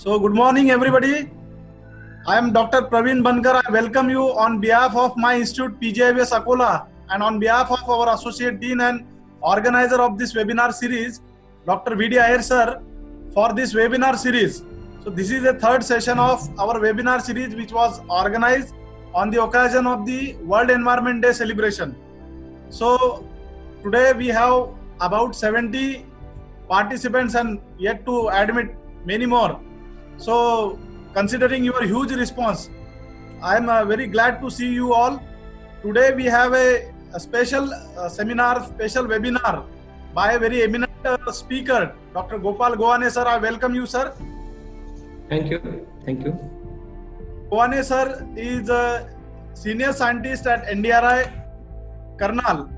So, good morning, everybody. I am Dr. Praveen Bankar. I welcome you on behalf of my institute, PGIBS Akola, and on behalf of our Associate Dean and organizer of this webinar series, Dr. V.D. Iyer sir, for this webinar series. So, this is the third session of our webinar series, which was organized on the occasion of the World Environment Day celebration. So, today we have about 70 participants and yet to admit many more. So, considering your huge response, I am very glad to see you all. Today we have a special seminar, special webinar by a very eminent speaker, Dr. Gopal Goane sir. I welcome you, sir. Thank you. Thank you. Goane sir is a senior scientist at NDRI Karnal,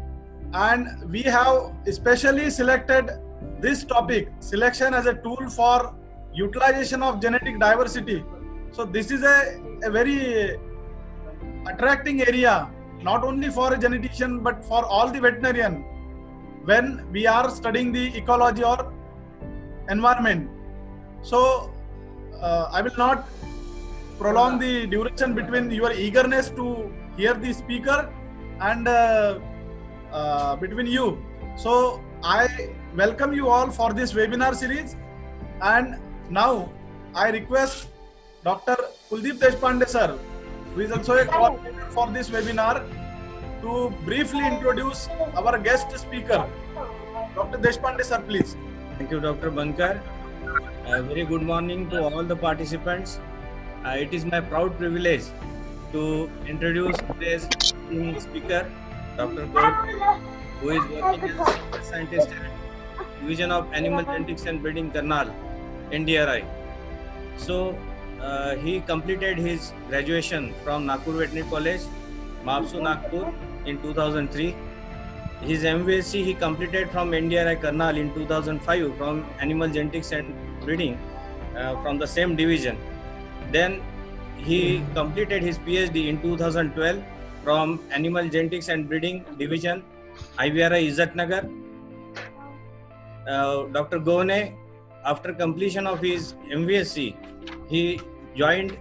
and we have especially selected this topic, selection as a tool for utilization of genetic diversity. So this is a very attracting area, not only for a genetician but for all the veterinarian when we are studying the ecology or environment. So I will not prolong the duration between your eagerness to hear the speaker and between you. So I welcome you all for this webinar series, and now I request Dr. Kuldeep Deshpande sir, who is also a coordinator for this webinar, to briefly introduce our guest speaker. Dr. Deshpande sir, please. Thank you, Dr. Bankar. Very good morning to all the participants. It is my proud privilege to introduce today's speaker, Dr. Gaurav, who is working as a scientist at Division of Animal Genetics and Breeding, Karnal, NDRI. So, he completed his graduation from Nagpur Veterinary College, Mapsu, Nagpur in 2003. His MVSc he completed from NDRI Karnal in 2005 from Animal Genetics and Breeding from the same division. Then he completed his PhD in 2012 from Animal Genetics and Breeding Division, IVRI Izzatnagar. Dr. Goane, after completion of his MVSc, he joined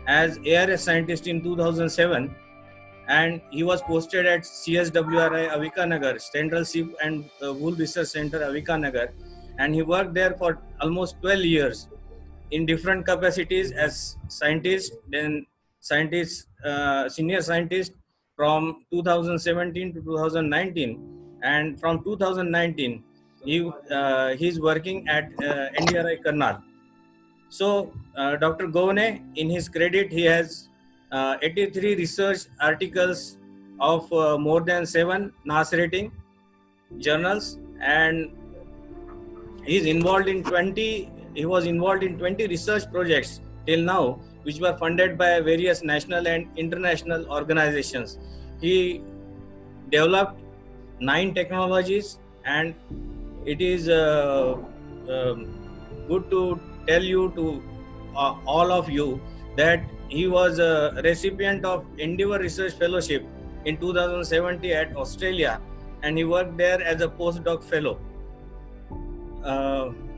as ARS scientist in 2007, and he was posted at CSWRI Avikanagar, Central Sheep and Wool Research Center, Avikanagar, and he worked there for almost 12 years in different capacities as scientist, then scientist, senior scientist from 2017 to 2019, and from 2019 he's working at NDRI Karnal. So Dr. Goane, in his credit, he has 83 research articles of more than 7 NAS rating journals, and he was involved in 20 research projects till now, which were funded by various national and international organizations. He developed 9 technologies, and it is good to tell you to all of you that he was a recipient of Endeavour Research Fellowship in 2017 at Australia, and he worked there as a postdoc fellow.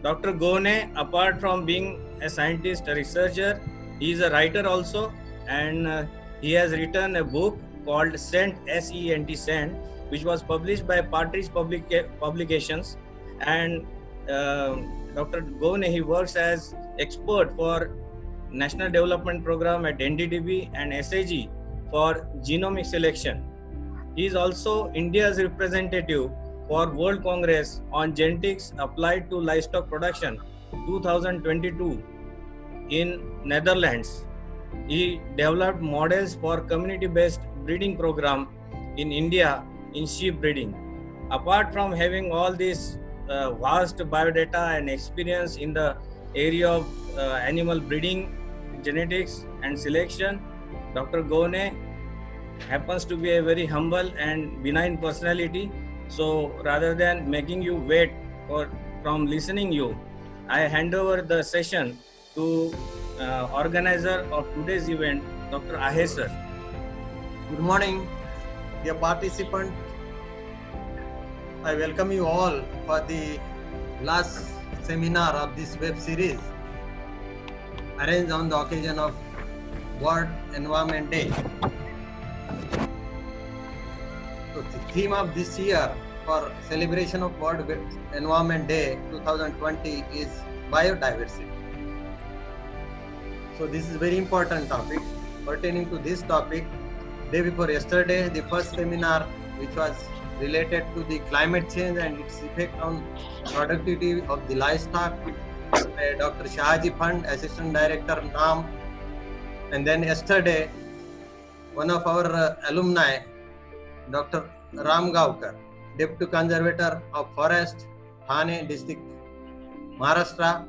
Dr. Goane, apart from being a scientist, a researcher, he is a writer also, and he has written a book called Scent, S-E-N-T, Scent, which was published by Partridge Publications. And Dr. Goane, he works as expert for National Development Program at NDDB and SAG for genomic selection. He is also India's representative for World Congress on Genetics Applied to Livestock Production 2022 in Netherlands. He developed models for community-based breeding program in India in sheep breeding. Apart from having all this vast biodata and experience in the area of animal breeding, genetics and selection, Dr. Goane happens to be a very humble and benign personality. So rather than making you wait from listening you, I hand over the session to organizer of today's event, Dr. Iyer sir. Good morning, dear participant. I welcome you all for the last seminar of this web series. arranged on the occasion of World Environment Day. So the theme of this year for celebration of World Environment Day 2020 is biodiversity. So this is very important topic. Pertaining to this topic, day before yesterday, the first seminar which was related to the climate change and its effect on productivity of the livestock by Dr. Shahaji Fund, Assistant Director, NAM. And then yesterday, one of our alumni, Dr. Ram Gavkar, Deputy Conservator of Forest, Thane District, Maharashtra,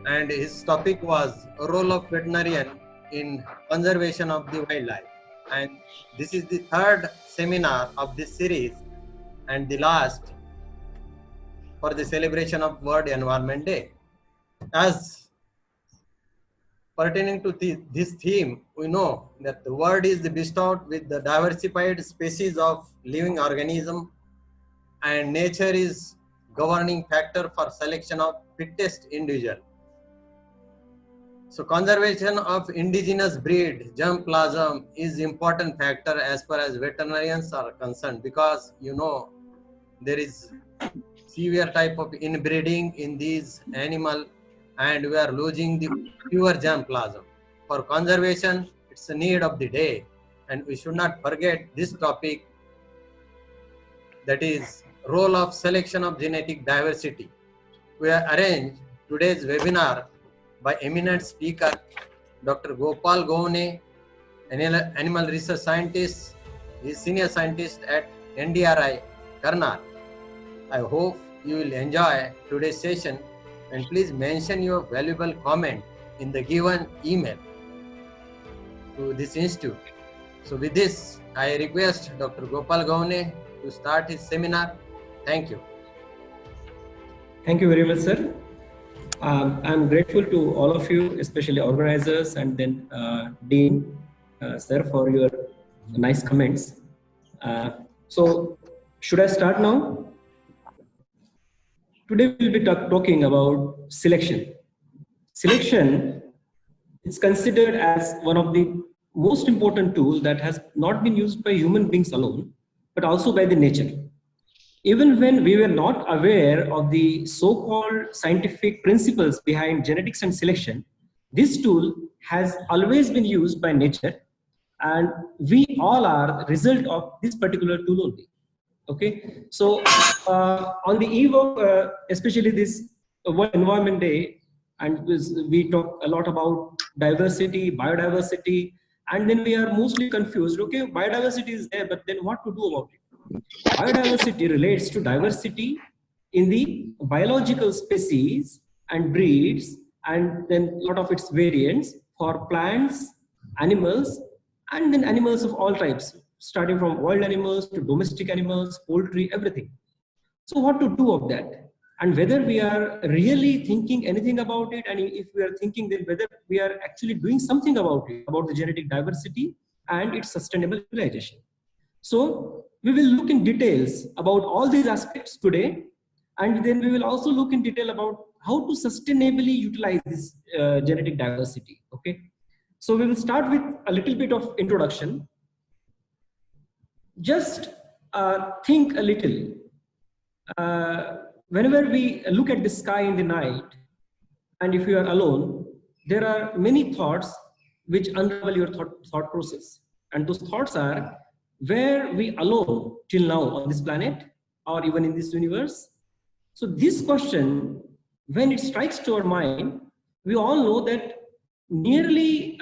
and his topic was role of veterinarian in conservation of the wildlife. And this is the third seminar of this series and the last for the celebration of World Environment Day. As pertaining to this theme, we know that the world is bestowed with the diversified species of living organism, and nature is governing factor for selection of fittest individual. So conservation of indigenous breed germplasm is important factor as far as veterinarians are concerned, because you know there is severe type of inbreeding in these animal and we are losing the pure germplasm. For conservation, it's a need of the day, and we should not forget this topic, that is role of selection of genetic diversity. We have arranged today's webinar by eminent speaker Dr. Gopal Govne, an animal research scientist. He is senior scientist at NDRI, Karnal. I hope you will enjoy today's session, and please mention your valuable comment in the given email to this institute. So with this, I request Dr. Gopal Govne to start his seminar. Thank you. Thank you very much, sir. I'm grateful to all of you, especially organizers and then Dean, sir, for your nice comments. So, should I start now? Today we'll be talking about selection. Selection is considered as one of the most important tools that has not been used by human beings alone, but also by the nature. Even when we were not aware of the so-called scientific principles behind genetics and selection, this tool has always been used by nature, and we all are the result of this particular tool only. Okay, so on the eve of especially this World Environment Day, and we talk a lot about diversity, biodiversity, and then we are mostly confused. Okay, biodiversity is there, but then what to do about it? Biodiversity relates to diversity in the biological species and breeds, and then a lot of its variants for plants, animals, and then animals of all types, starting from wild animals to domestic animals, poultry, everything. So what to do of that? And whether we are really thinking anything about it, and if we are thinking, then whether we are actually doing something about it, about the genetic diversity and its sustainable utilization. So we will look in details about all these aspects today, and then we will also look in detail about how to sustainably utilize this genetic diversity. Okay, so we will start with a little bit of introduction. Just think a little. Whenever we look at the sky in the night, and if you are alone, there are many thoughts which unravel your thought process, and those thoughts are, where we alone till now on this planet or even in this universe? So this question, when it strikes to our mind, we all know that nearly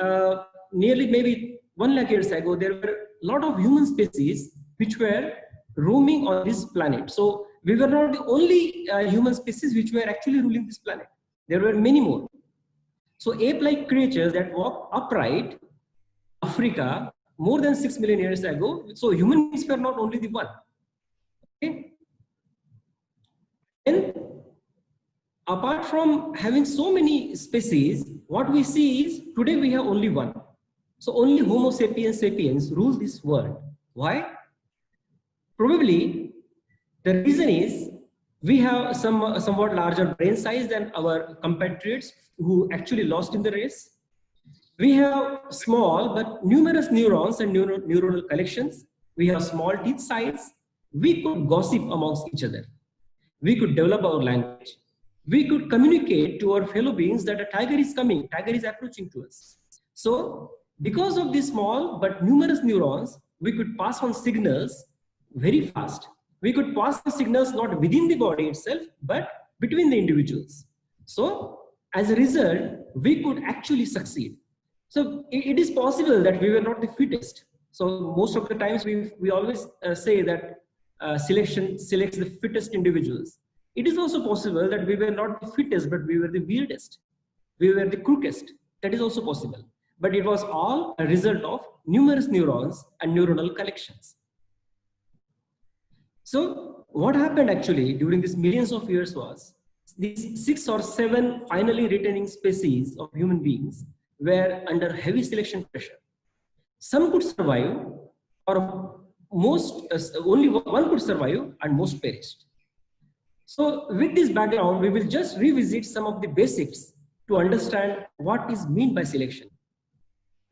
maybe 1 lakh years ago, there were a lot of human species which were roaming on this planet. So we were not the only human species which were actually ruling this planet. There were many more. So ape-like creatures that walk upright, Africa, more than 6 million years ago. So human beings were not only the one. Okay. And apart from having so many species, what we see is today we have only one. So only Homo sapiens sapiens rule this world. Why? Probably the reason is We have some somewhat larger brain size than our compatriots who actually lost in the race. We have small but numerous neurons and neuronal collections. We have small teeth size. We could gossip amongst each other. We could develop our language. We could communicate to our fellow beings that a tiger is coming, tiger is approaching to us. So because of these small but numerous neurons, we could pass on signals very fast. We could pass on signals not within the body itself, but between the individuals. So as a result, we could actually succeed. So it is possible that we were not the fittest. So most of the times we always say that selection selects the fittest individuals. It is also possible that we were not the fittest, but we were the weirdest. We were the crookest. That is also possible. But it was all a result of numerous neurons and neuronal collections. So what happened actually during these millions of years was these 6 or 7 finally retaining species of human beings were under heavy selection pressure. Some could survive, or most only one could survive, and most perished. So with this background, we will just revisit some of the basics to understand what is meant by selection.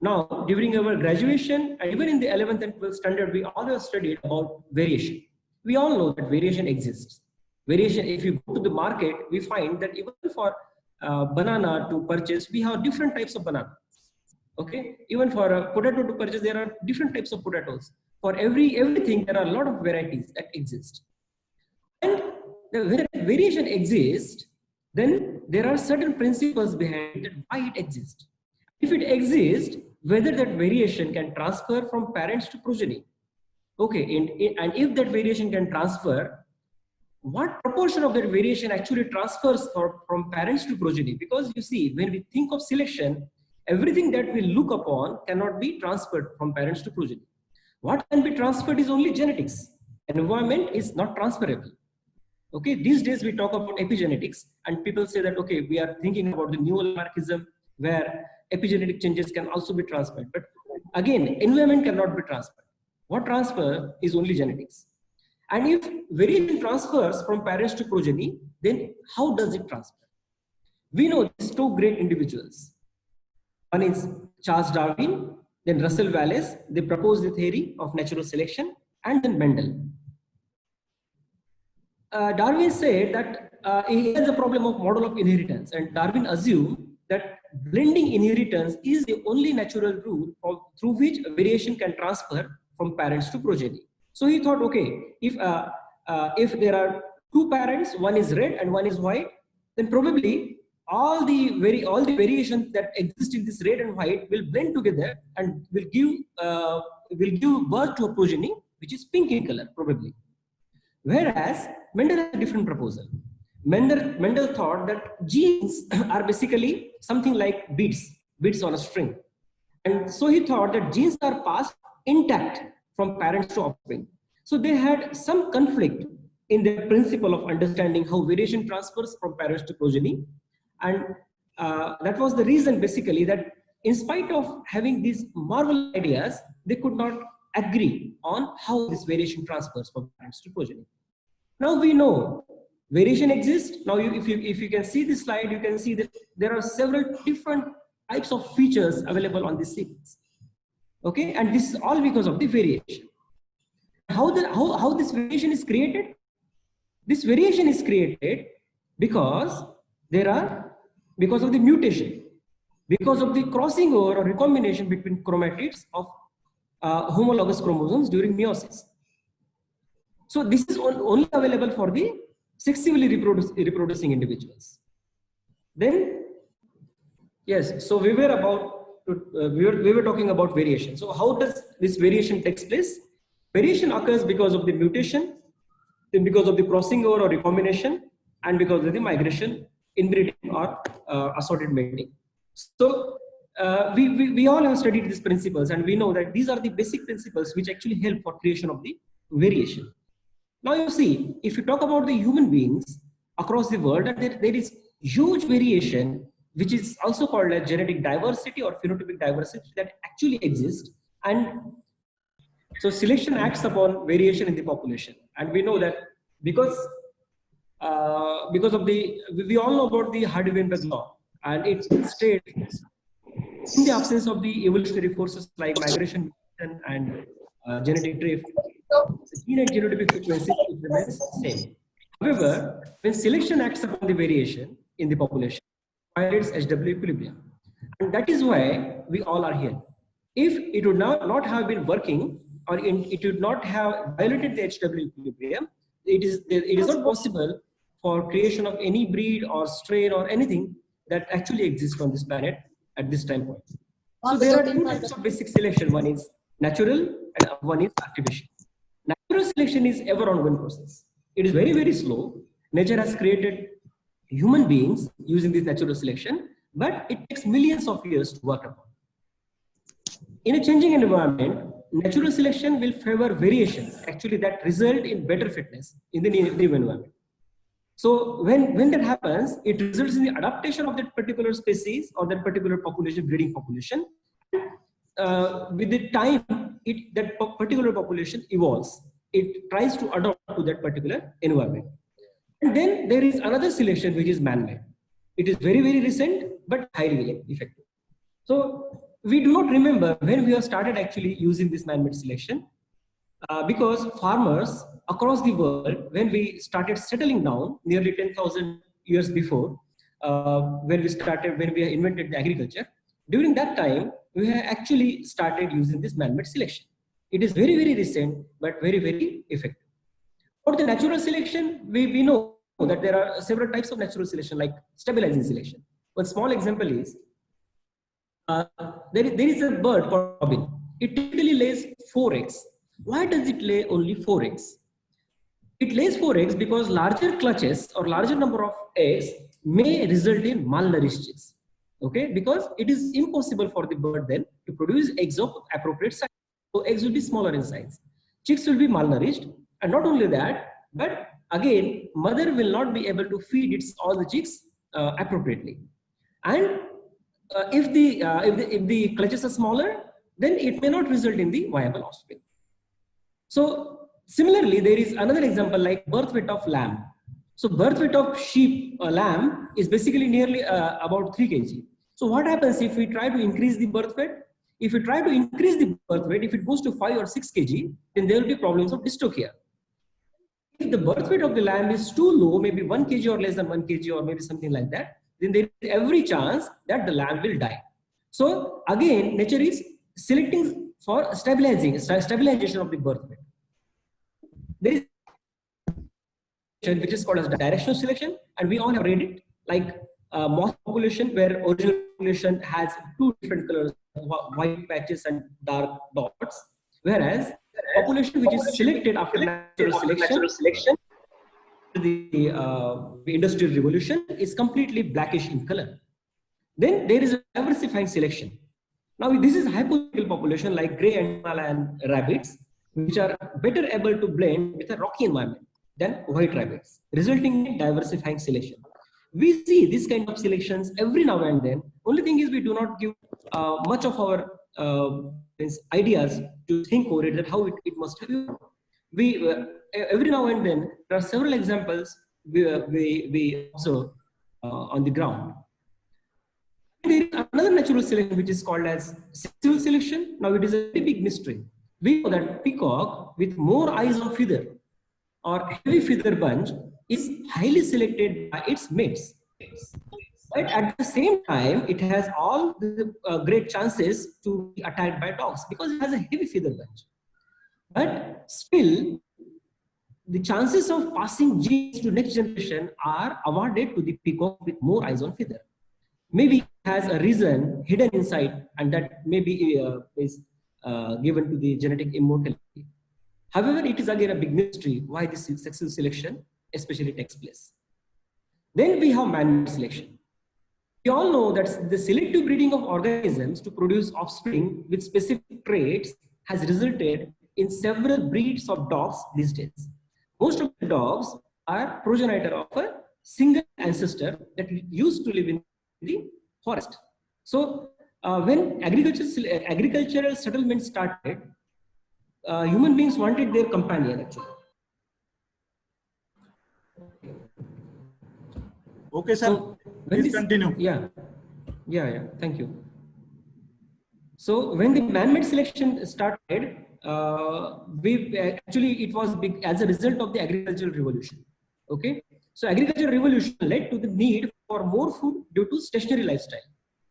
Now, during our graduation and even in the 11th and 12th standard, we all have studied about variation. We all know that variation exists. Variation, if you go to the market, we find that even for banana to purchase, we have different types of banana. Okay, even for a potato to purchase, there are different types of potatoes. For everything, there are a lot of varieties that exist. And when variation exists, then there are certain principles behind it, why it exists. If it exists, whether that variation can transfer from parents to progeny. Okay, and if that variation can transfer, what proportion of that variation actually transfers from parents to progeny? Because you see, when we think of selection, everything that we look upon cannot be transferred from parents to progeny. What can be transferred is only genetics. Environment is not transferable. Okay, these days we talk about epigenetics, and people say that, okay, we are thinking about the neo-anarchism where epigenetic changes can also be transferred. But again, environment cannot be transferred. What transfer is only genetics. And if variation transfers from parents to progeny, then how does it transfer? We know these 2 great individuals. One is Charles Darwin, then Russell Wallace. They proposed the theory of natural selection, and then Mendel. Darwin said that he has a problem of model of inheritance, and Darwin assumed that blending inheritance is the only natural route through which variation can transfer from parents to progeny. So he thought, okay, if there are 2 parents, one is red and one is white, then probably all the variations that exist in this red and white will blend together and will give birth to a progeny which is pink in color, probably. Whereas Mendel had a different proposal. Mendel thought that genes are basically something like beads on a string. And so he thought that genes are passed intact from parents to offspring. So they had some conflict in their principle of understanding how variation transfers from parents to progeny. And that was the reason basically that in spite of having these marvelous ideas, they could not agree on how this variation transfers from parents to progeny. Now we know variation exists. Now if you can see this slide, you can see that there are several different types of features available on this sequence. Okay, and this is all because of the variation. How this variation is created? This variation is created because of the mutation, because of the crossing over or recombination between chromatids of homologous chromosomes during meiosis. So this is only available for the sexually reproducing individuals. Then, yes, so we were talking about variation. So how does this variation takes place? Variation occurs because of the mutation, then because of the crossing over or recombination, and because of the migration, inbreeding, or assorted mating. So we all have studied these principles, and we know that these are the basic principles which actually help for creation of the variation. Now you see, if you talk about the human beings across the world, there is huge variation, which is also called as genetic diversity or phenotypic diversity, that actually exists. And so selection acts upon variation in the population. And we know that because because of we all know about the Hardy-Weinberg law, and it states in the absence of the evolutionary forces like migration and genetic drift, the gene and genotypic frequency remains same. However, when selection acts upon the variation in the population, violates HW equilibrium. And that is why we all are here. If it would not have been working, or it would not have violated the HW equilibrium, it is not possible for creation of any breed or strain or anything that actually exists on this planet at this time point. So there are two types of basic selection. One is natural and one is artificial. Natural selection is ever ongoing process. It is very, very slow. Nature has created human beings using this natural selection, but it takes millions of years to work upon. In a changing environment, natural selection will favor variations actually that result in better fitness in the new environment. So when that happens, it results in the adaptation of that particular species or that particular population, breeding population. With the time, that particular population evolves. It tries to adapt to that particular environment. And then there is another selection which is man-made. It is very, very recent, but highly effective. So we do not remember when we have started actually using this man-made selection, because farmers across the world, when we started settling down nearly 10,000 years before, when we invented the agriculture, during that time, we have actually started using this man-made selection. It is very, very recent, but very, very effective. For the natural selection, we know that there are several types of natural selection, like stabilizing selection. One small example is, there is a bird called robin. It typically lays 4 eggs. Why does it lay only 4 eggs? It lays 4 eggs because larger clutches or larger number of eggs may result in malnourished chicks. Okay, because it is impossible for the bird then to produce eggs of appropriate size. So eggs will be smaller in size. Chicks will be malnourished, and not only that, but again, mother will not be able to feed all the chicks appropriately. And if the clutches are smaller, then it may not result in the viable offspring. So similarly, there is another example like birth weight of lamb. So birth weight of sheep or lamb is basically nearly about 3 kg. So what happens if we try to increase the birth weight? If we try to increase the birth weight, if it goes to 5 or 6 kg, then there will be problems of dystocia. If the birth weight of the lamb is too low, maybe 1 kg or less than 1 kg or maybe something like that, then there is every chance that the lamb will die. So again, nature is selecting for stabilization of the birth weight. There is which is called as directional selection, and we all have read it, like moth population, where original population has 2 different colors, white patches and dark dots, whereas population which is selected after natural selection, the industrial revolution, is completely blackish in color. Then there is a diversifying selection. Now this is hypothetical population like grey and Himalayan rabbits, which are better able to blend with a rocky environment than white rabbits, resulting in diversifying selection. We see this kind of selections every now and then. Only thing is we do not give much of our ideas to think over it, that how it must have been. We every now and then there are several examples we observe on the ground. There is another natural selection which is called as sexual selection. Now it is a very big mystery. We know that peacock with more eyes on feather or heavy feather bunch is highly selected by its mates. But at the same time, it has all the great chances to be attacked by dogs because it has a heavy feather bunch. But still, the chances of passing genes to next generation are awarded to the peacock with more eyes on feather. Maybe it has a reason hidden inside, and that maybe is given to the genetic immortality. However, it is again a big mystery why this sexual selection especially takes place. Then we have man-made selection. We all know that the selective breeding of organisms to produce offspring with specific traits has resulted in several breeds of dogs these days. Most of the dogs are progenitor of a single ancestor that used to live in the forest. So when agricultural settlement started, human beings wanted their companion actually. Okay, sir. So when Please continue. Yeah. Thank you. So when the man-made selection started, it was big as a result of the agricultural revolution. Okay, so agricultural revolution led to the need for more food due to stationary lifestyle,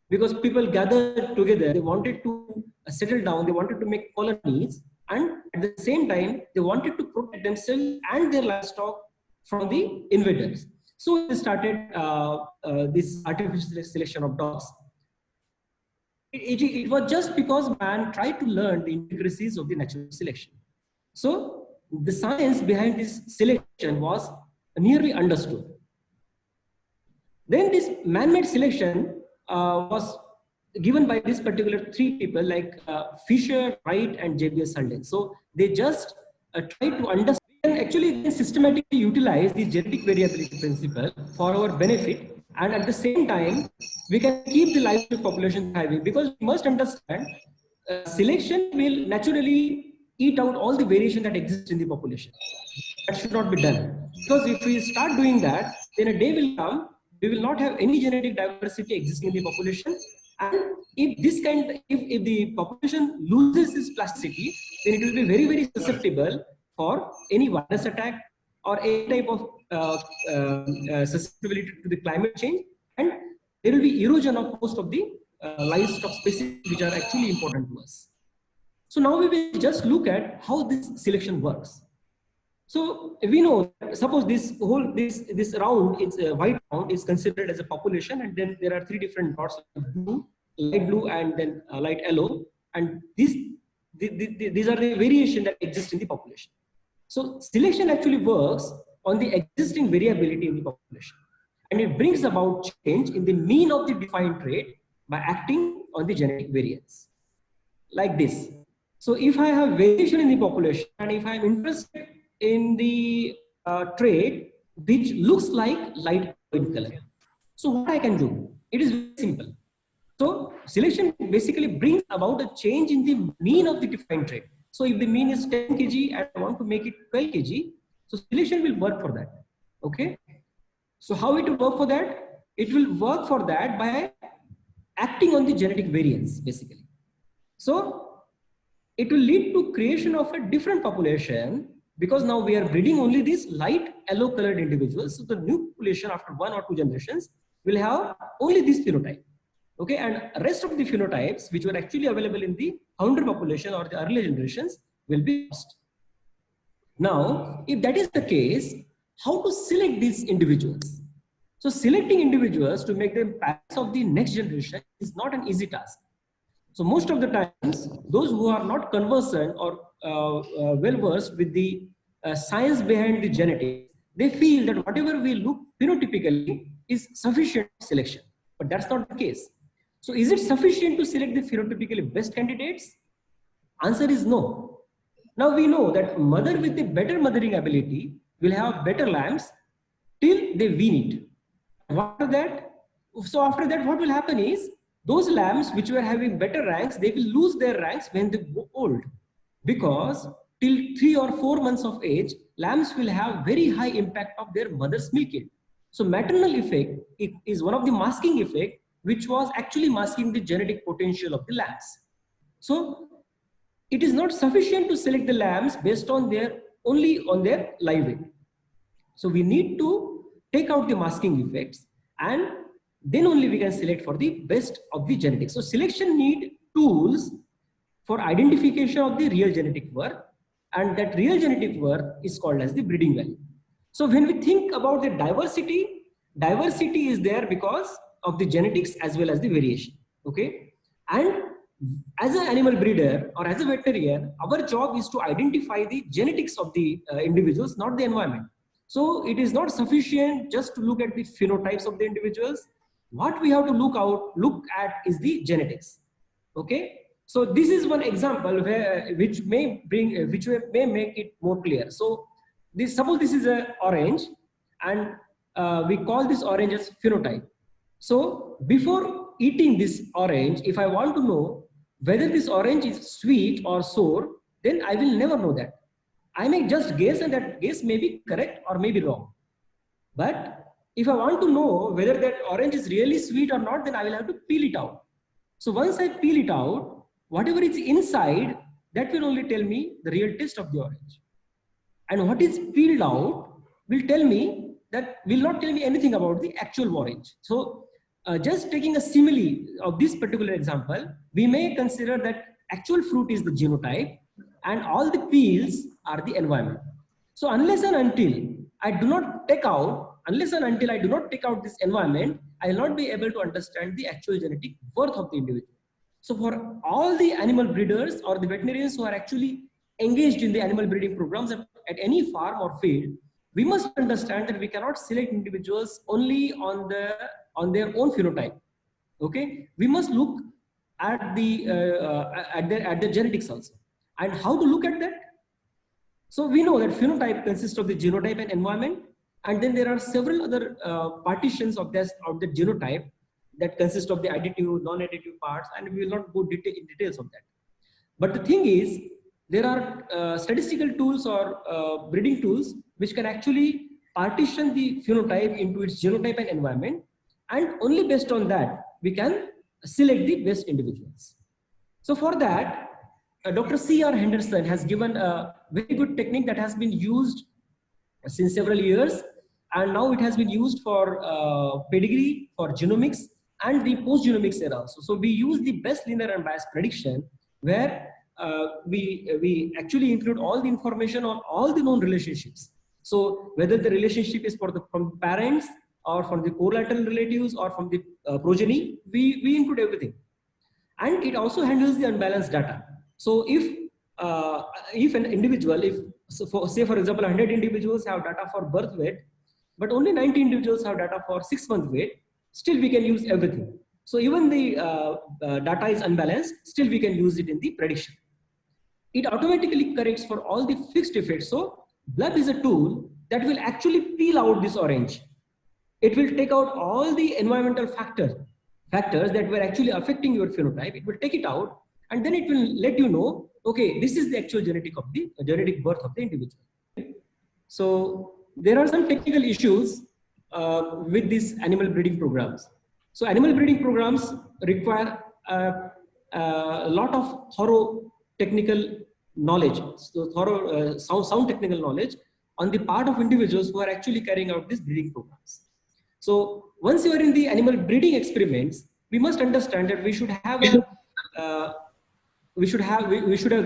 because people gathered together, they wanted to settle down, they wanted to make colonies, and at the same time they wanted to protect themselves and their livestock from the invaders. So they started this artificial selection of dogs. It was just because man tried to learn the intricacies of the natural selection. So the science behind this selection was nearly understood. Then this man-made selection was given by this particular three people like Fisher, Wright, and J.B.S. Selden. So they just tried to understand and actually systematically utilize the genetic variability principle for our benefit, and at the same time we can keep the livestock population thriving, because we must understand selection will naturally eat out all the variation that exists in the population. That should not be done, because if we start doing that, then a day will come we will not have any genetic diversity existing in the population. And if the population loses its plasticity, then it will be very, very susceptible for any virus attack or any type of susceptibility to the climate change, and there will be erosion of most of the livestock species which are actually important to us. So now we will just look at how this selection works. So we know, suppose this round, it's a white round, is considered as a population, and then there are three different dots: blue, light blue, and then light yellow. And these are the variation that exist in the population. So selection actually works on the existing variability in the population, and it brings about change in the mean of the defined trait by acting on the genetic variance, like this. So if I have variation in the population, and if I am interested in the trait which looks like light in color, so what I can do? It is very simple. So selection basically brings about a change in the mean of the defined trait. So if the mean is 10 kg and I want to make it 12 kg, so selection will work for that. Okay. So how it will work for that? It will work for that by acting on the genetic variance, basically. So it will lead to creation of a different population, because now we are breeding only these light yellow colored individuals. So the new population after 1 or 2 generations will have only this phenotype. Okay, and rest of the phenotypes which were actually available in the founder population or the earlier generations will be lost. Now, if that is the case, how to select these individuals? So selecting individuals to make them parents of the next generation is not an easy task. So most of the times, those who are not conversant or well versed with the science behind the genetics, they feel that whatever we look phenotypically is sufficient selection, but that's not the case. So is it sufficient to select the phenotypically best candidates? Answer is no. Now we know that mother with the better mothering ability will have better lambs till they wean it. After that, what will happen is, those lambs which were having better ranks, they will lose their ranks when they go old, because till 3 or 4 months of age, lambs will have very high impact of their mother's milk yield. So maternal effect is one of the masking effect which was actually masking the genetic potential of the lambs. So it is not sufficient to select the lambs based on only on their live weight. So we need to take out the masking effects, and then only we can select for the best of the genetics. So selection need tools for identification of the real genetic worth, and that real genetic worth is called as the breeding value. So when we think about the diversity is there because of the genetics as well as the variation. Okay, and as an animal breeder or as a veterinarian, our job is to identify the genetics of the individuals, not the environment. So it is not sufficient just to look at the phenotypes of the individuals. What we have to look at is the genetics. Okay, so this is one example which may make it more clear. So suppose this is an orange, and we call this orange as phenotype. So before eating this orange, if I want to know whether this orange is sweet or sour, then I will never know that. I may just guess, and that guess may be correct or may be wrong. But if I want to know whether that orange is really sweet or not, then I will have to peel it out. So once I peel it out, whatever is inside, that will only tell me the real taste of the orange. And what is peeled out will not tell me anything about the actual orange. So just taking a simile of this particular example, we may consider that actual fruit is the genotype and all the peels are the environment. So unless and until I do not take out this environment, I will not be able to understand the actual genetic worth of the individual. So for all the animal breeders or the veterinarians who are actually engaged in the animal breeding programs at any farm or field, we must understand that we cannot select individuals only on their own phenotype. Okay, we must look at the genetics also. And how to look at that? So we know that phenotype consists of the genotype and environment, and then there are several other partitions of the genotype that consist of the additive, non-additive parts, and we will not go in details of that. But the thing is, there are statistical tools or breeding tools which can actually partition the phenotype into its genotype and environment, and only based on that we can select the best individuals. So for that, Dr. C.R. Henderson has given a very good technique that has been used since several years, and now it has been used for pedigree, for genomics, and the post-genomics era also. So we use the best linear unbiased prediction, where we actually include all the information on all the known relationships. So whether the relationship is from parents or from the collateral relatives or from the progeny, we include everything. And it also handles the unbalanced data. So if an individual, say for example 100 individuals have data for birth weight, but only 90 individuals have data for 6-month weight, still we can use everything. So even the data is unbalanced, still we can use it in the prediction. It automatically corrects for all the fixed effects. So BLUB is a tool that will actually peel out this orange. It will take out all the environmental factors that were actually affecting your phenotype. It will take it out, and then it will let you know, okay, this is the actual genetic birth of the individual. So there are some technical issues with these animal breeding programs. So animal breeding programs require a lot of thorough technical knowledge, so sound technical knowledge on the part of individuals who are actually carrying out these breeding programs. So once you are in the animal breeding experiments, we must understand that we should have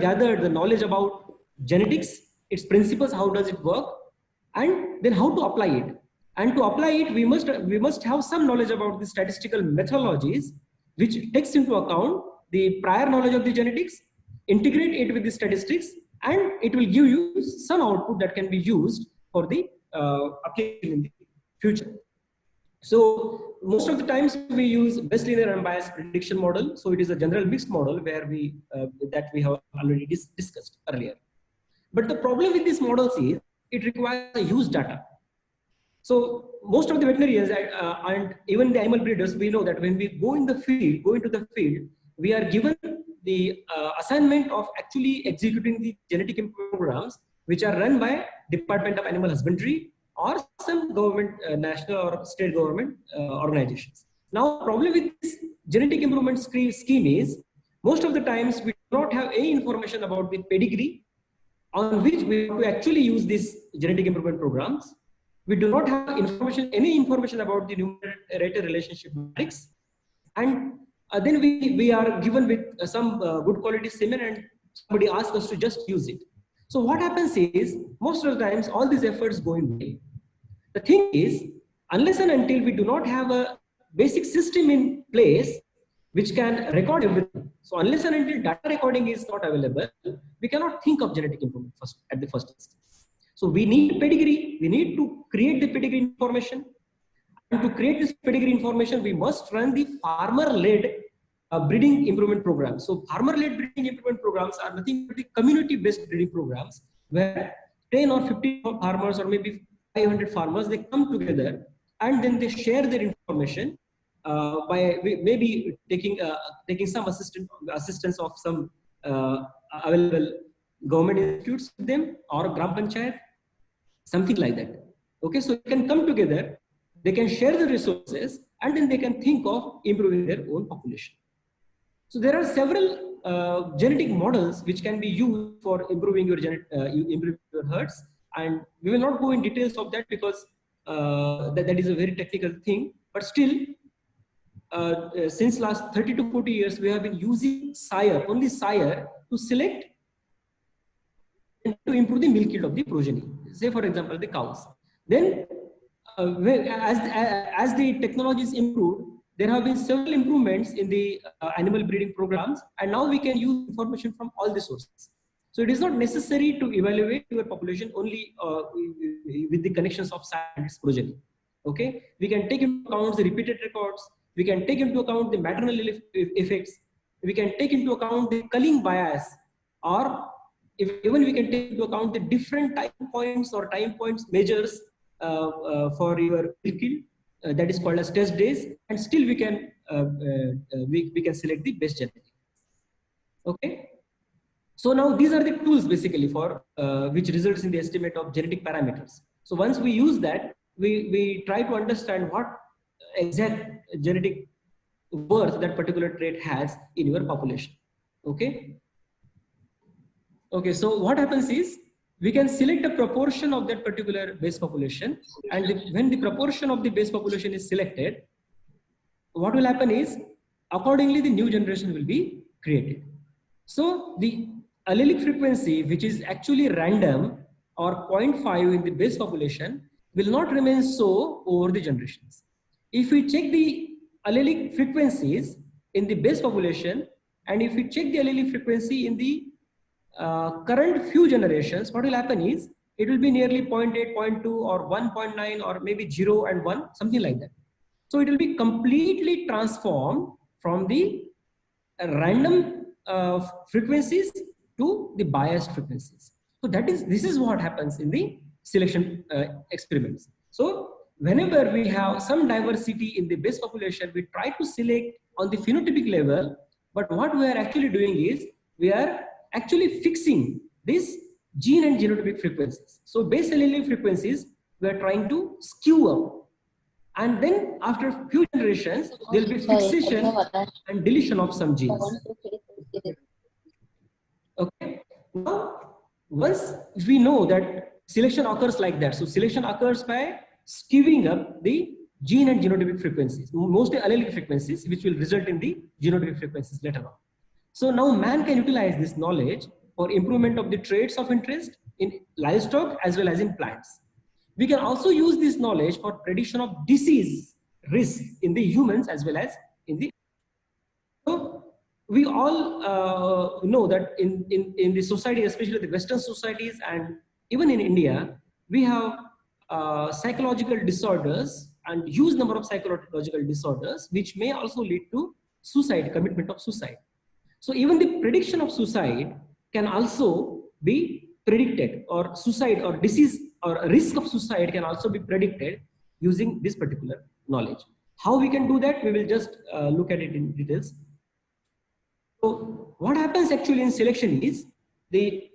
gathered the knowledge about genetics, its principles, how does it work, and then how to apply it. And to apply it, we must have some knowledge about the statistical methodologies, which takes into account the prior knowledge of the genetics, integrate it with the statistics, and it will give you some output that can be used for the application in the future. So most of the times we use best linear unbiased prediction model. So it is a general mixed model where we have already discussed earlier. But the problem with these models is it requires a huge data. So most of the veterinarians and even the animal breeders, we know that when we go into the field, we are given the assignment of actually executing the genetic improvement programs, which are run by Department of Animal Husbandry or some government, national or state government organizations. Now, problem with this genetic improvement scheme is most of the times we do not have any information about the pedigree on which we have to actually use these genetic improvement programs. We do not have any information about the numerator relationship matrix, and then we are given with some good quality semen, and somebody asks us to just use it. So what happens is most of the times all these efforts go in vain. The thing is, unless and until we do not have a basic system in place which can record everything, so unless and until data recording is not available, we cannot think of genetic improvement at the first instance. So we need pedigree, we need to create the pedigree information. And to create this pedigree information, we must run the farmer-led breeding improvement programs. So farmer-led breeding improvement programs are nothing but the community-based breeding programs where 10 or 50 farmers or maybe 500 farmers, they come together and then they share their information by maybe taking some assistance of some available government institutes with them or Gram Panchayat, something like that. Okay, so you can come together they can share the resources, and then they can think of improving their own population. So there are several genetic models which can be used for improving your herds, and we will not go in details of that because that is a very technical thing. But still, since last 30 to 40 years, we have been using only sire to select and to improve the milk yield of the progeny. Say for example, the cows. Then as the technologies improved, there have been several improvements in the animal breeding programs, and now we can use information from all the sources. So it is not necessary to evaluate your population only with the connections of sire and its progeny. Okay, we can take into account the repeated records. We can take into account the maternal effects. We can take into account the culling bias, or even we can take into account the different time points measures for your milk yield. That is called as test days, and still we can we can select the best genetic. Okay, so now these are the tools basically for which results in the estimate of genetic parameters. So once we use that, we try to understand what exact genetic worth that particular trait has in your population. Okay. Okay, so what happens is we can select a proportion of that particular base population, and when the proportion of the base population is selected, what will happen is accordingly the new generation will be created. So the allelic frequency, which is actually random or 0.5 in the base population, will not remain so over the generations. If we check the allelic frequencies in the base population, and if we check the allelic frequency in the current few generations, what will happen is it will be nearly 0.8, 0.2 or 1.9 or maybe 0 and 1, something like that. So it will be completely transformed from the random frequencies to the biased frequencies. So this is what happens in the selection experiments. So whenever we have some diversity in the base population, we try to select on the phenotypic level, but what we are actually doing is we are actually fixing this gene and genotypic frequencies. So base allelic frequencies we are trying to skew up, and then after a few generations there will be fixation and deletion of some genes. Okay, now once we know that selection occurs like that, so selection occurs by skewing up the gene and genotypic frequencies, mostly allelic frequencies, which will result in the genotypic frequencies later on. So now man can utilize this knowledge for improvement of the traits of interest in livestock as well as in plants. We can also use this knowledge for prediction of disease risk in the humans as well as in the. So we all know that in the society, especially the Western societies and even in India, we have psychological disorders and huge number of psychological disorders, which may also lead to suicide, commitment of suicide. So even the prediction of suicide can also be predicted, or suicide or disease or risk of suicide can also be predicted using this particular knowledge. How we can do that, we will just look at it in details. So what happens actually in selection is the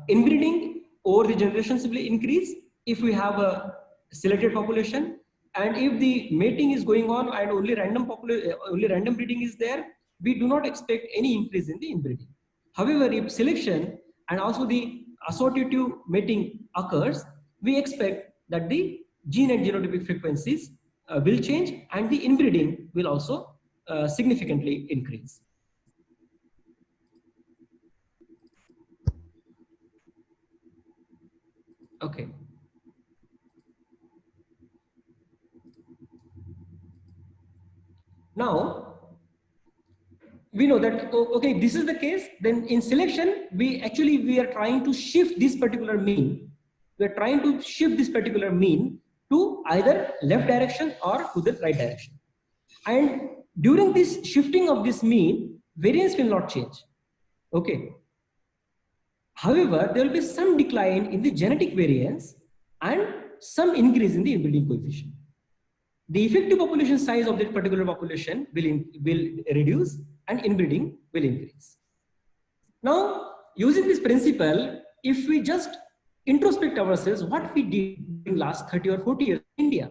inbreeding over the generations will increase if we have a selected population, and if the mating is going on and only random breeding is there, we do not expect any increase in the inbreeding. However, if selection and also the associative mating occurs, we expect that the gene and genotypic frequencies will change, and the inbreeding will also significantly increase. Okay. Now we know that, okay, this is the case. Then in selection, we are trying to shift this particular mean. We are trying to shift this particular mean to either left direction or to the right direction. And during this shifting of this mean, variance will not change. Okay. However, there will be some decline in the genetic variance and some increase in the inbreeding coefficient. The effective population size of that particular population will reduce and inbreeding will increase. Now, using this principle, if we just introspect ourselves, what we did in last 30 or 40 years in India,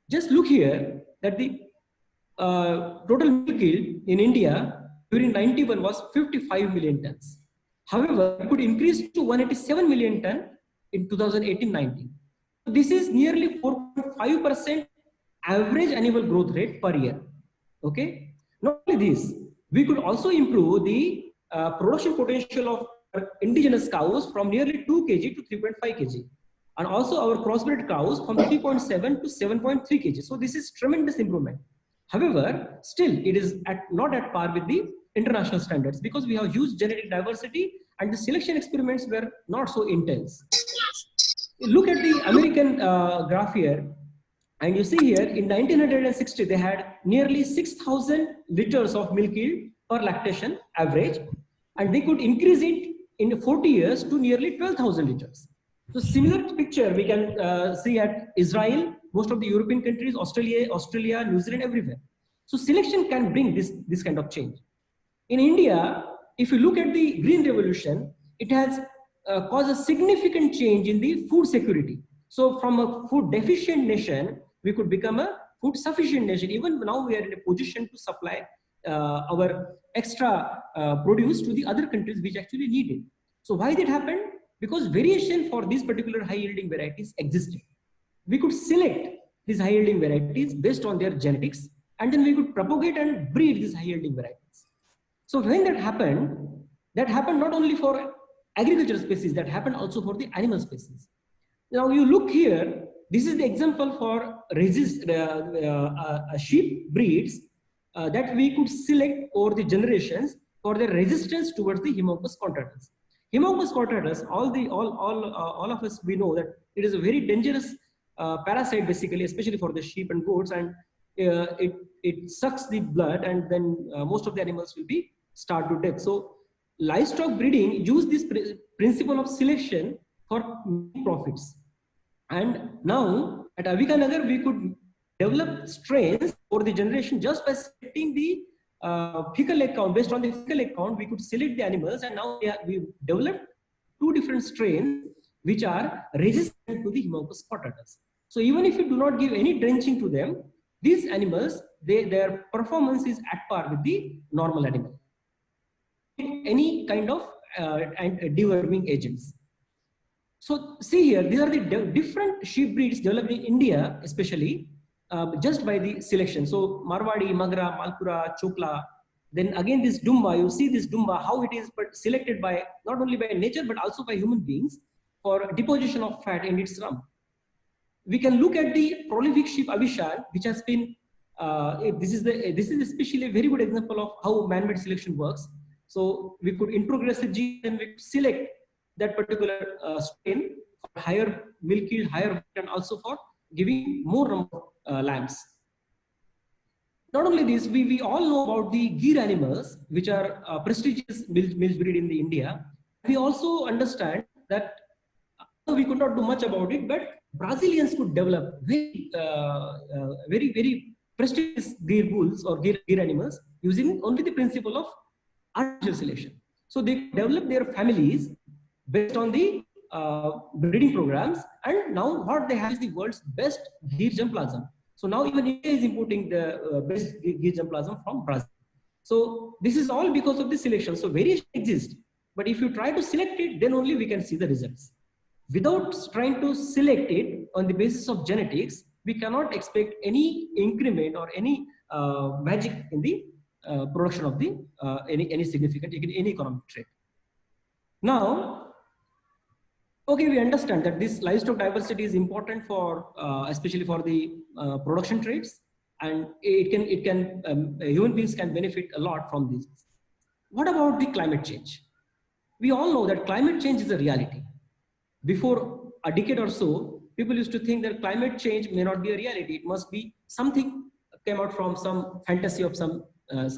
Just look here that the total milk yield in India during 91 was 55 million tons. However, it could increase to 187 million ton in 2018-19. This is nearly 4.5% average annual growth rate per year. Okay. Not only this, we could also improve the production potential of indigenous cows from nearly 2 kg to 3.5 kg. And also our crossbred cows from 3.7 to 7.3 kg. So this is tremendous improvement. However, still it is not at par with the international standards because we have huge genetic diversity and the selection experiments were not so intense. Look at the American graph here, and you see here in 1960 they had nearly 6,000 liters of milk yield per lactation average, and they could increase it in 40 years to nearly 12,000 liters. So similar picture we can see at Israel, most of the European countries, Australia, New Zealand, everywhere. So selection can bring this kind of change. In India, if you look at the Green Revolution, it has caused a significant change in the food security. So from a food deficient nation, we could become a food sufficient nation. Even now we are in a position to supply our extra produce to the other countries which actually need it. So why did it happen? Because variation for these particular high yielding varieties existed. We could select these high yielding varieties based on their genetics, and then we could propagate and breed these high yielding varieties. So when that happened not only for agricultural species, that happened also for the animal species. Now you look here, this is the example for sheep breeds that we could select over the generations for their resistance towards the Haemococcus contractus. Haemococcus contractus, all of us, we know that it is a very dangerous parasite basically, especially for the sheep and goats, and it sucks the blood, and then most of the animals will be starved to death. So livestock breeding use this principle of selection for profits. And now at Avikanagar, we could develop strains for the generation just by selecting the fecal egg count. Based on the fecal egg count, we could select the animals, and now we developed 2 different strains which are resistant to the Haemococcus contractus. So even if you do not give any drenching to them, these animals, their performance is at par with the normal animal. Any kind of deworming agents. So see here, these are the different sheep breeds developed in India, especially just by the selection. So Marwadi, Magra, Malpura, Chokla. Then again this Dumba, you see this Dumba, how it is selected by not only by nature but also by human beings for deposition of fat in its rump. We can look at the prolific sheep Avishan, which has been this is especially a very good example of how man-made selection works. So we could introgress a gene and we could select that particular strain for higher milk yield, higher weight, and also for giving more number of lambs. Not only this, we all know about the Gir animals, which are prestigious milk breed in the India. We also understand that we could not do much about it, but Brazilians could develop very prestigious Gir bulls or Gir animals using only the principle of artificial selection. So they develop their families based on the breeding programs, and now what they have is the world's best Gir germplasm. So now even India is importing the best Gir germplasm from Brazil. So this is all because of the selection. So variation exists, but if you try to select it, then only we can see the results. Without trying to select it on the basis of genetics, we cannot expect any increment or any magic in the production of the any significant any economic trait. Now, okay, we understand that this livestock diversity is important for especially for the production traits, and human beings can benefit a lot from this. What about the climate change? We all know that climate change is a reality. Before a decade or so, people used to think that climate change may not be a reality. It must be something came out from some fantasy of some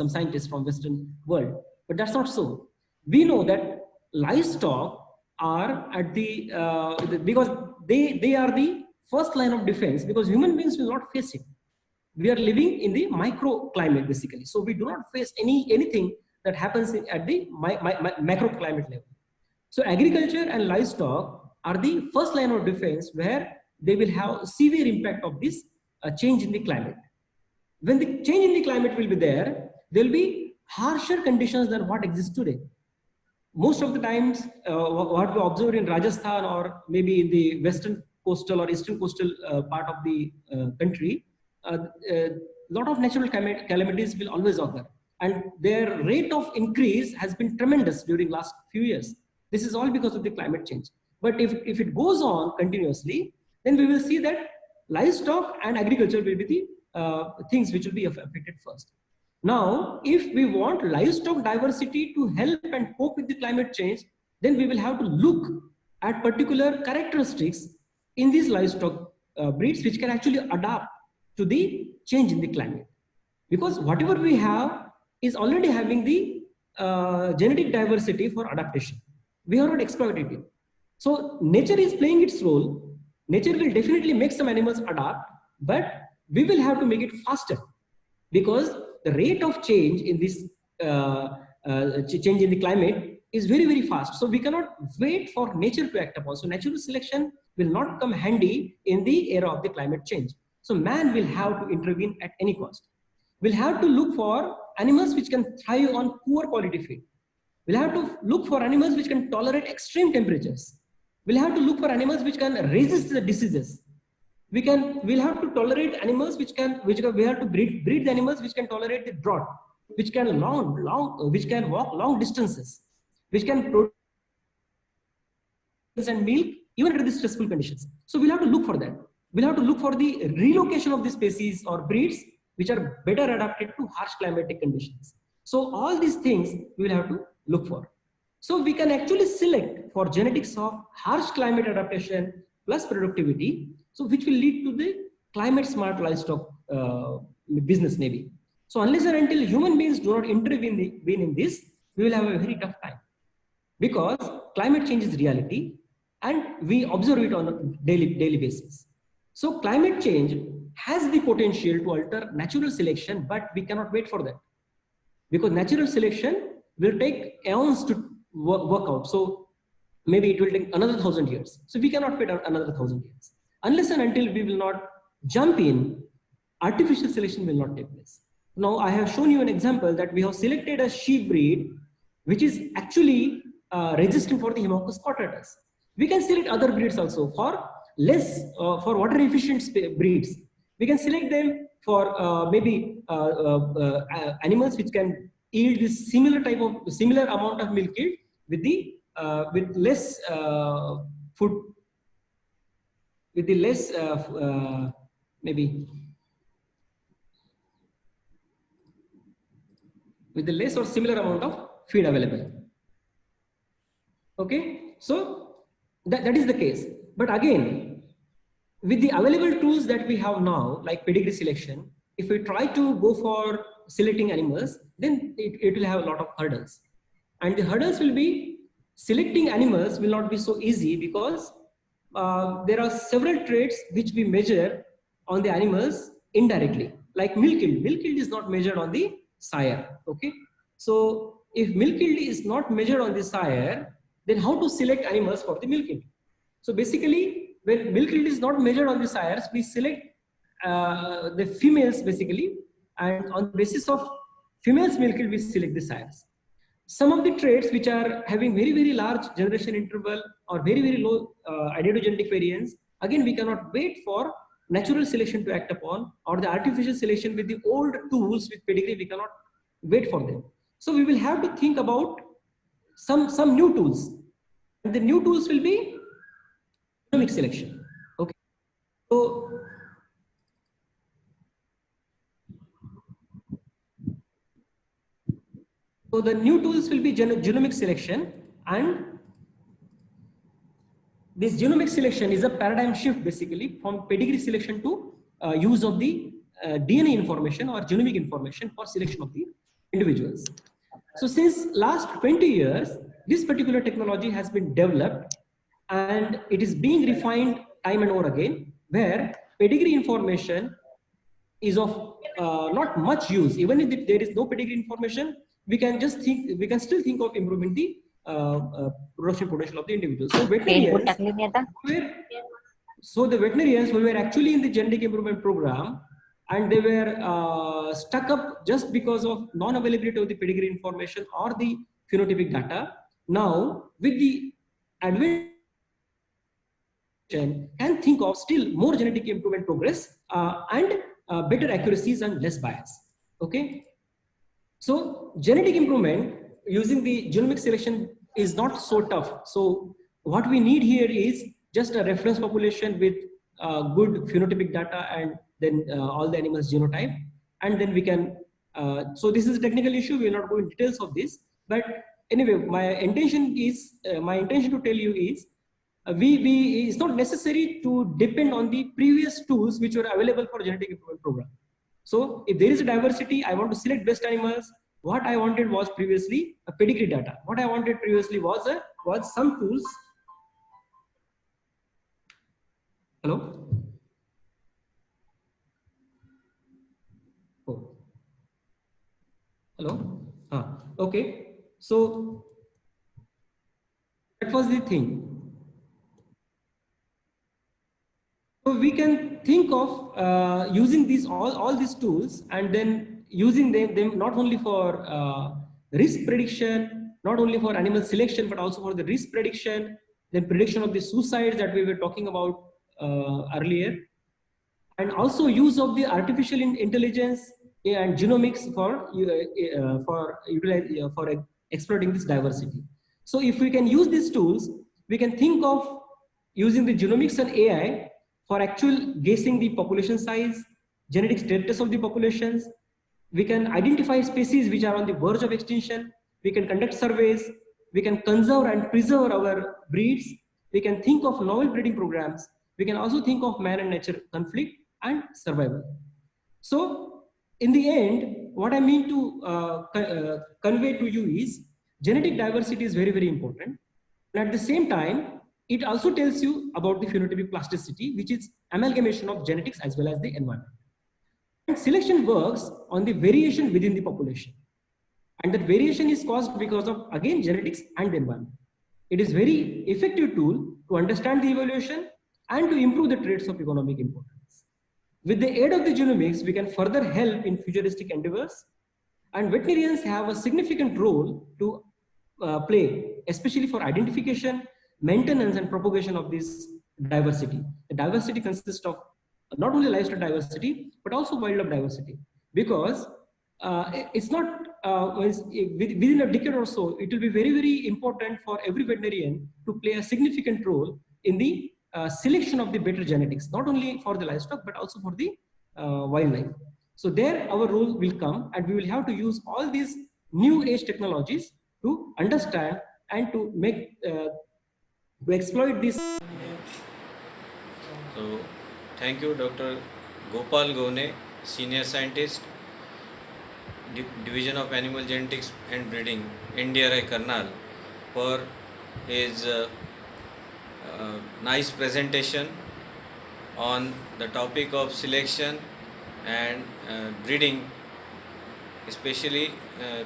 scientists from Western world. But that's not so. We know that livestock are at the because they are the first line of defense, because human beings will not face it. We are living in the microclimate basically, so we do not face anything that happens at the macroclimate level. So agriculture and livestock are the first line of defense where they will have severe impact of this change in the climate. When the change in the climate will be there will be harsher conditions than what exists today. Most of the times, what we observe in Rajasthan or maybe in the western coastal or eastern coastal part of the country, lot of natural calamities will always occur, and their rate of increase has been tremendous during last few years. This is all because of the climate change. But if it goes on continuously, then we will see that livestock and agriculture will be the things which will be affected first. Now, if we want livestock diversity to help and cope with the climate change, then we will have to look at particular characteristics in these livestock breeds which can actually adapt to the change in the climate. Because whatever we have is already having the genetic diversity for adaptation. We are not exploiting it. So nature is playing its role. Nature will definitely make some animals adapt, but we will have to make it faster, because the rate of change in this change in the climate is very, very fast. So we cannot wait for nature to act upon. So natural selection will not come handy in the era of the climate change. So man will have to intervene at any cost. We'll have to look for animals which can thrive on poor quality feed. We'll have to look for animals which can tolerate extreme temperatures. We'll have to look for animals which can resist the diseases. We'll have to tolerate animals we have to breed the animals which can tolerate the drought, which can walk long distances, which can produce and milk even under the stressful conditions. So we'll have to look for that. We'll have to look for the relocation of the species or breeds which are better adapted to harsh climatic conditions. So all these things we will have to look for. So we can actually select for genetics of harsh climate adaptation plus productivity, so which will lead to the climate smart livestock business maybe. So unless and until human beings do not intervene in this, we will have a very tough time, because climate change is reality and we observe it on a daily basis. So climate change has the potential to alter natural selection, but we cannot wait for that, because natural selection will take eons to work out. So maybe it will take another 1,000 years. So we cannot wait another 1,000 years. Unless and until we will not jump in, artificial selection will not take place. Now I have shown you an example that we have selected a sheep breed which is actually resistant for the Haemococcus quadratus. We can select other breeds also for less, for water efficient breeds. We can select them for maybe animals which can yield this similar amount of milk yield with the with less food, with the less maybe with the less or similar amount of feed available. Okay, so that is the case. But again, with the available tools that we have now, like pedigree selection, if we try to go for selecting animals, then it will have a lot of hurdles. And the hurdles will be, selecting animals will not be so easy, because there are several traits which we measure on the animals indirectly, like milk yield. Milk yield is not measured on the sire. Okay, so if milk yield is not measured on the sire, then how to select animals for the milk yield? So basically, when milk yield is not measured on the sires, we select the females basically, and on the basis of females milk yield we select the sires. Some of the traits which are having very, very large generation interval or very, very low identitogenetic variance, again we cannot wait for natural selection to act upon, or the artificial selection with the old tools with pedigree, we cannot wait for them. So we will have to think about some new tools, and the new tools will be genomic selection. Okay, so the new tools will be genomic selection, and this genomic selection is a paradigm shift basically from pedigree selection to use of the DNA information or genomic information for selection of the individuals. So since last 20 years, this particular technology has been developed and it is being refined time and over again, where pedigree information is of not much use. Even if there is no pedigree information, we can still think of improving the production potential of the individual. So veterinarians, So the veterinarians who were actually in the genetic improvement program, and they were stuck up just because of non-availability of the pedigree information or the phenotypic data. Now, with the advent can think of still more genetic improvement progress and better accuracies and less bias. Okay, so genetic improvement using the genomic selection is not so tough. So what we need here is just a reference population with good phenotypic data, and then all the animals genotype, and then we can. So this is a technical issue. We will not go in details of this, but anyway, my intention to tell you is it's not necessary to depend on the previous tools which were available for genetic improvement program. So if there is a diversity, I want to select best animals. What I wanted was previously a pedigree data. What I wanted previously was some tools. Hello. Oh. Hello. Okay. So that was the thing. So we can think of using these all these tools, and then using them not only for risk prediction, not only for animal selection, but also for the risk prediction, then prediction of the suicides that we were talking about earlier, and also use of the artificial intelligence and genomics for exploiting this diversity. So if we can use these tools, we can think of using the genomics and AI for actual guessing the population size, genetic status of the populations. We can identify species which are on the verge of extinction. We can conduct surveys. We can conserve and preserve our breeds. We can think of novel breeding programs. We can also think of man and nature conflict and survival. So in the end, what I mean to convey to you is genetic diversity is very, very important. And at the same time, it also tells you about the phenotypic plasticity, which is amalgamation of genetics as well as the environment. And selection works on the variation within the population. And that variation is caused because of, again, genetics and the environment. It is very effective tool to understand the evolution and to improve the traits of economic importance. With the aid of the genomics, we can further help in futuristic endeavors, and veterinarians have a significant role to play, especially for identification, maintenance, and propagation of this diversity. The diversity consists of not only livestock diversity, but also wildlife diversity, because it's not within a decade or so, it will be very, very important for every veterinarian to play a significant role in the selection of the better genetics, not only for the livestock, but also for the wildlife. So there our role will come, and we will have to use all these new age technologies to understand and to make, to exploit this. So thank you, Dr. Gopal Gone, Senior Scientist, Division of Animal Genetics and Breeding, NDRI Karnal, for his nice presentation on the topic of selection and breeding, especially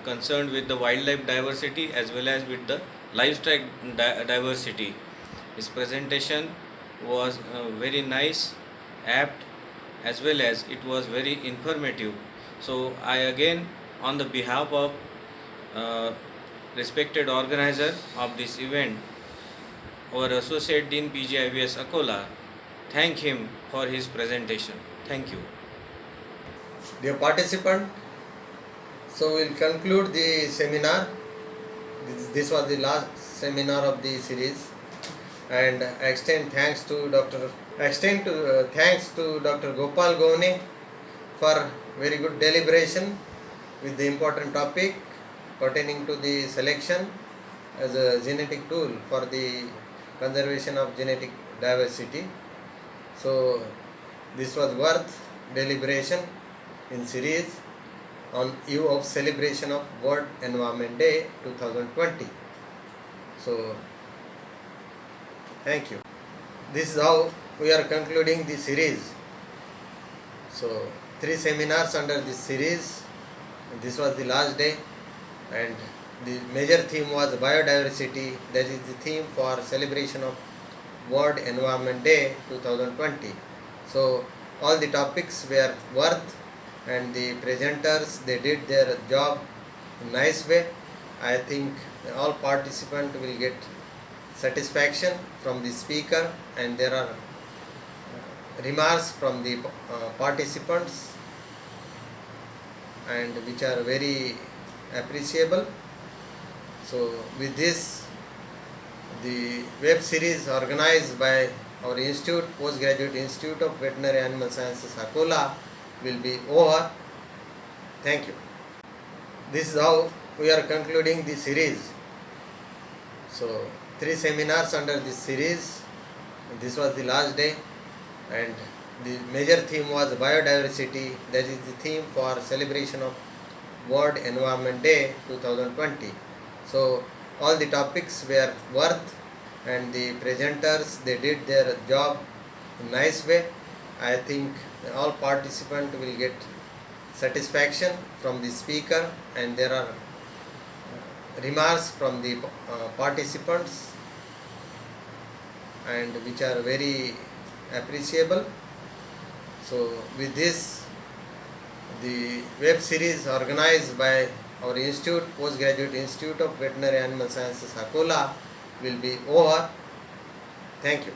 concerned with the wildlife diversity as well as with the livestock diversity. His presentation was very nice, apt, as well as it was very informative. So I again, on the behalf of respected organizer of this event, our Associate Dean PGIBS Akola, thank him for his presentation. Thank you. Dear participant, so we'll conclude the seminar. This was the last seminar of the series, and I extend thanks to Dr. Gopal Gone for very good deliberation with the important topic pertaining to the selection as a genetic tool for the conservation of genetic diversity. So this was worth deliberation in series on eve of celebration of World Environment Day 2020. So thank you. This is how we are concluding the series. So 3 seminars under this series. This was the last day, and the major theme was biodiversity. That is the theme for celebration of World Environment Day 2020. So all the topics were worth, and the presenters, they did their job in nice way. I think all participants will get satisfaction from the speaker, and there are remarks from the participants, and which are very appreciable. So with this, the web series organized by our institute, Postgraduate Institute of Veterinary Animal Sciences, Akola, will be over. Thank you. This is how we are concluding the series. So 3 seminars under this series. This was the last day, and the major theme was biodiversity. That is the theme for celebration of World Environment Day 2020. So all the topics were worth, and the presenters, they did their job in nice way. I think all participants will get satisfaction from the speaker, and there are remarks from the participants, and which are very appreciable. So with this, the web series organized by our institute, Postgraduate Institute of Veterinary Animal Sciences, Akola, will be over. Thank you.